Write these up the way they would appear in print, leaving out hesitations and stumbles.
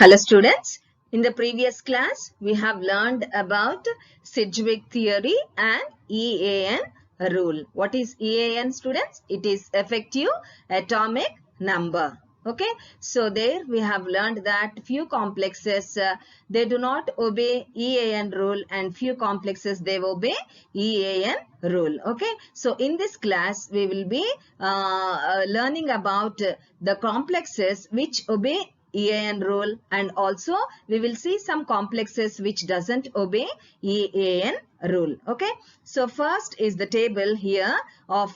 Hello students, in the previous class we have learned about Sedgwick theory and EAN rule. What is EAN students? It is effective atomic number. Okay, so there we have learned that few complexes they do not obey EAN rule and few complexes they obey EAN rule. Okay, so in this class we will be learning about the complexes which obey EAN rule, and also we will see some complexes which doesn't obey EAN rule. Okay, so first is the table here of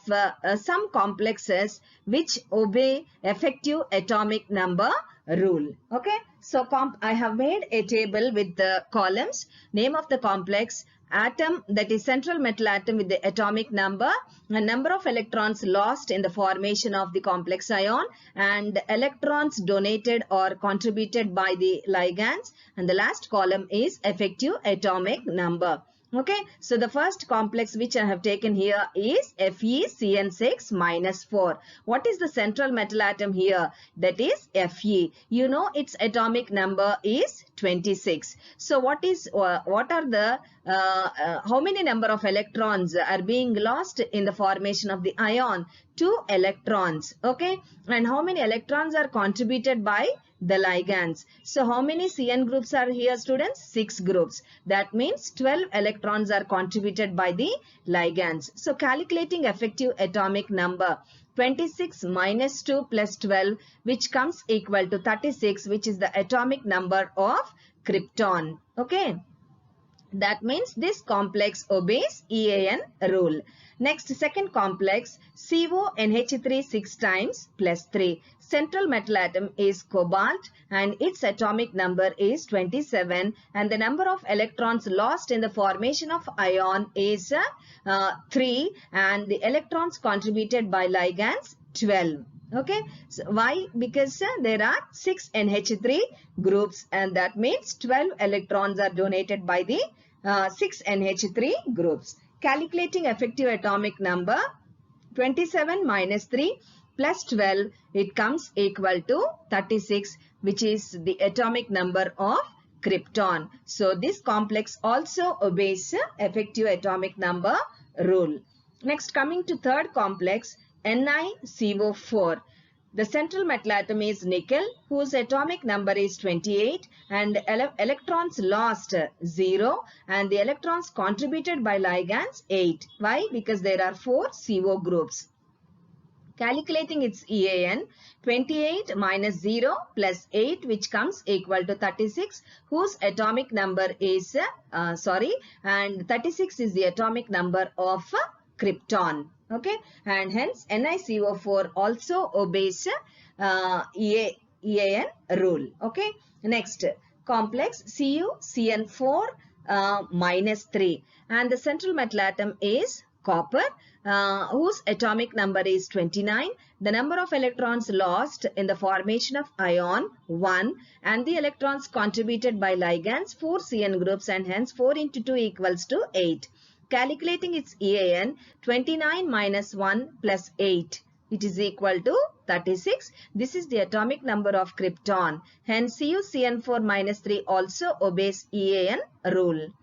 some complexes which obey effective atomic number rule. Okay, so I have made a table with the columns, name of the complex, atom, that is central metal atom with the atomic number, a number of electrons lost in the formation of the complex ion, and electrons donated or contributed by the ligands, and the last column is effective atomic number. Okay, so the first complex which I have taken here is FeCN6 minus 4. What is the central metal atom here? That is Fe. You know its atomic number is 26. So what are the how many number of electrons are being lost in the formation of the ion? 2 electrons. Okay, and how many electrons are contributed by the ligands? So how many CN groups are here students? 6 groups. That means 12 electrons are contributed by the ligands. So calculating effective atomic number, 26 minus 2 plus 12, which comes equal to 36, which is the atomic number of krypton. Okay. That means this complex obeys EAN rule. Next, second complex, CONH3 6 times plus 3. Central metal atom is cobalt and its atomic number is 27, and the number of electrons lost in the formation of ion is 3, and the electrons contributed by ligands 12. Okay, so why? Because there are 6 NH3 groups, and that means 12 electrons are donated by the 6 NH3 groups. Calculating effective atomic number, 27 minus 3 plus 12, it comes equal to 36, which is the atomic number of krypton. So this complex also obeys effective atomic number rule. Next, coming to third complex, NiCO4. The central metal atom is nickel, whose atomic number is 28, and electrons lost 0, and the electrons contributed by ligands 8. Why? Because there are 4 CO groups. Calculating its EAN, 28 minus 0 plus 8, which comes equal to 36, whose atomic number is, and 36 is the atomic number of krypton. Okay, and hence NiCO4 also obeys EAN rule. Okay, next complex CuCN4 minus 3, and the central metal atom is copper, whose atomic number is 29. The number of electrons lost in the formation of ion 1, and the electrons contributed by ligands 4 CN groups, and hence 4 into 2 equals to 8. Calculating its EAN, 29 minus 1 plus 8, it is equal to 36. This is the atomic number of krypton. Hence CuCN4 minus 3 also obeys EAN rule.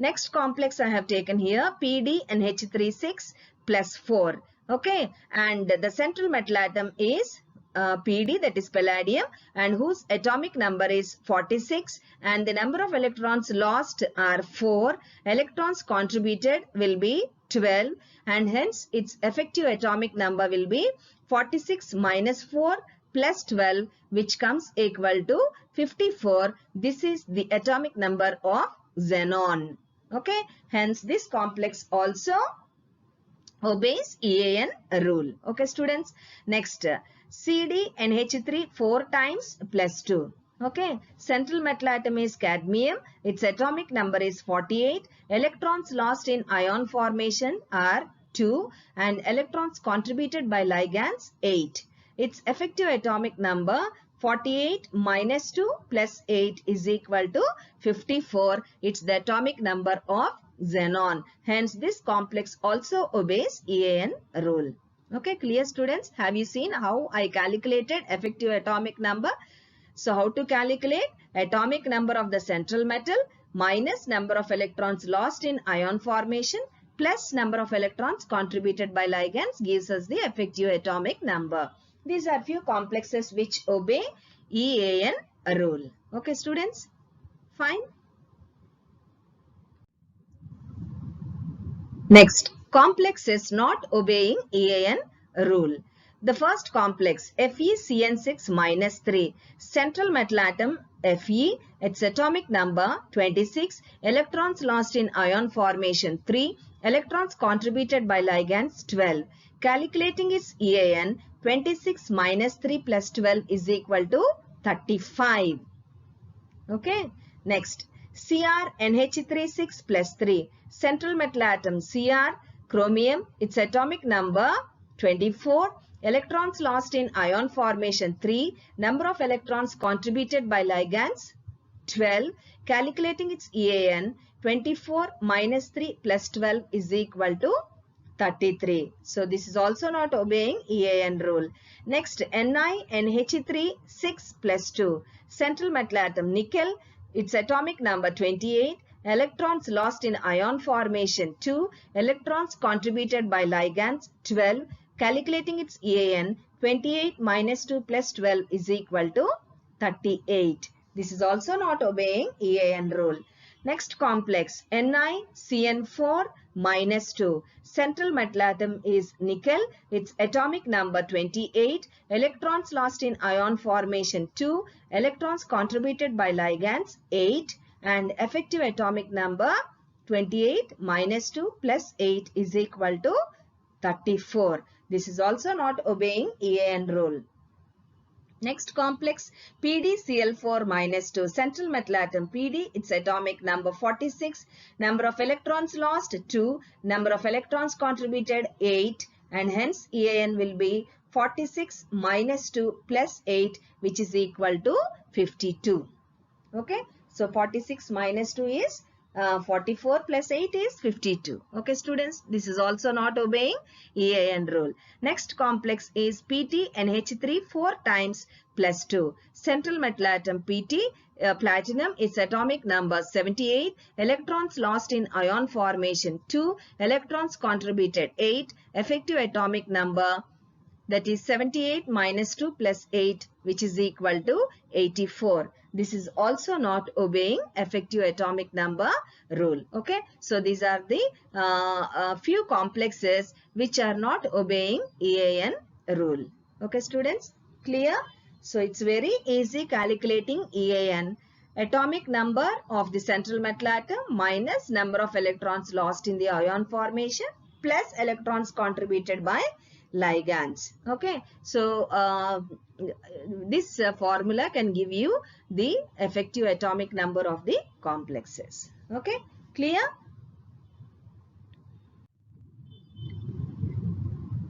Next complex I have taken here, PdNH36 plus 4. Okay, and the central metal atom is Pd, that is palladium, and whose atomic number is 46, and the number of electrons lost are 4. Electrons contributed will be 12, and hence its effective atomic number will be 46 minus 4 plus 12, which comes equal to 54. This is the atomic number of xenon. Okay, hence this complex also obeys EAN rule. Okay, students. Next, CdNH3 4 times plus 2. Okay, central metal atom is cadmium. Its atomic number is 48. Electrons lost in ion formation are 2, and electrons contributed by ligands 8. Its effective atomic number, 48 minus 2 plus 8 is equal to 54. It's the atomic number of xenon. Hence, this complex also obeys EAN rule. Okay, clear students? Have you seen how I calculated effective atomic number? So how to calculate? Atomic number of the central metal minus number of electrons lost in ion formation plus number of electrons contributed by ligands gives us the effective atomic number. These are few complexes which obey EAN rule. Okay, students? Fine. Next, complexes not obeying EAN rule. The first complex, FeCN6 minus 3, central metal atom Fe, its atomic number 26, electrons lost in ion formation 3, electrons contributed by ligands 12. Calculating its EAN, 26 minus 3 plus 12 is equal to 35. Okay. Next, CrNH36 plus 3, central metal atom Cr, chromium, its atomic number 24, electrons lost in ion formation 3, number of electrons contributed by ligands 12. Calculating its EAN, 24 minus 3 plus 12 is equal to 33. So this is also not obeying EAN rule. Next, NiNH3 6 plus 2, central metal atom nickel, its atomic number 28, electrons lost in ion formation 2, electrons contributed by ligands 12. Calculating its EAN, 28 minus 2 plus 12 is equal to 38. This is also not obeying EAN rule. Next complex, NiCN4 minus 2. Central metal atom is nickel. Its atomic number 28. Electrons lost in ion formation 2. Electrons contributed by ligands 8. And effective atomic number 28 minus 2 plus 8 is equal to 34. This is also not obeying EAN rule. Next complex, PdCl4 minus 2, central metal atom Pd, its atomic number 46, number of electrons lost 2, number of electrons contributed 8, and hence EAN will be 46 minus 2 plus 8, which is equal to 52. Okay, so 46 minus 2 is 44 plus 8 is 52. Okay, students, this is also not obeying EAN rule. Next complex is PtNH3 4 times plus 2. Central metal atom Pt, platinum, its atomic number 78. Electrons lost in ion formation 2. Electrons contributed 8. Effective atomic number, that is 78 minus 2 plus 8, which is equal to 84. This is also not obeying effective atomic number rule. Okay, so these are the few complexes which are not obeying EAN rule. Okay, students, clear? So it's very easy calculating EAN. Atomic number of the central metal atom minus number of electrons lost in the ion formation plus electrons contributed by ligands. Okay, so this formula can give you the effective atomic number of the complexes. Okay, clear?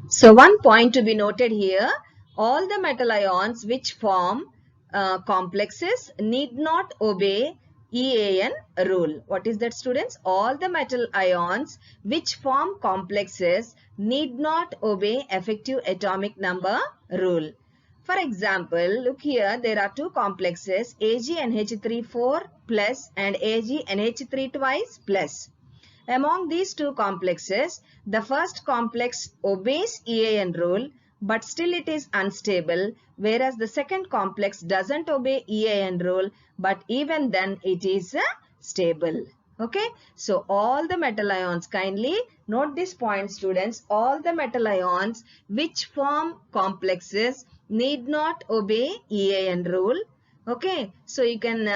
So one point to be noted here, all the metal ions which form complexes need not obey EAN rule. What is that, students? All the metal ions which form complexes need not obey effective atomic number rule. For example, look here, there are two complexes AgNH3 4 plus and AgNH3 twice plus. Among these two complexes, the first complex obeys EAN rule, but still it is unstable, whereas the second complex doesn't obey EAN rule, but even then it is stable. Okay, so all the metal ions, kindly note this point, students, all the metal ions which form complexes need not obey EAN rule. Okay, so you can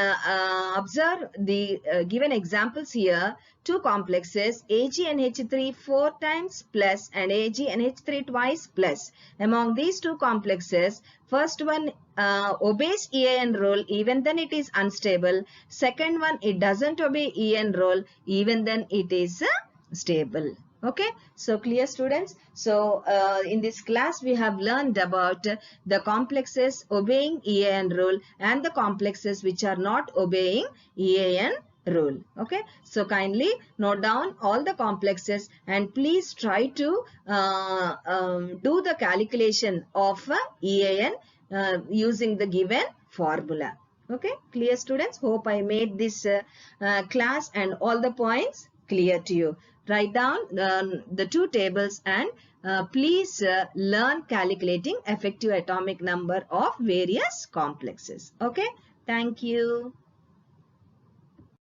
observe the given examples here. Two complexes AgNH3 4 times plus and AgNH3 twice plus. Among these two complexes, first one obeys EAN rule, even then it is unstable. Second one, it doesn't obey EAN rule, even then it is stable. Okay, so clear, students? So in this class we have learned about the complexes obeying EAN rule and the complexes which are not obeying EAN rule. Okay, so kindly note down all the complexes and please try to do the calculation of EAN using the given formula. Okay, clear students? Hope I made this class and all the points clear to you. Write down the two tables and please learn calculating effective atomic number of various complexes. Okay, thank you.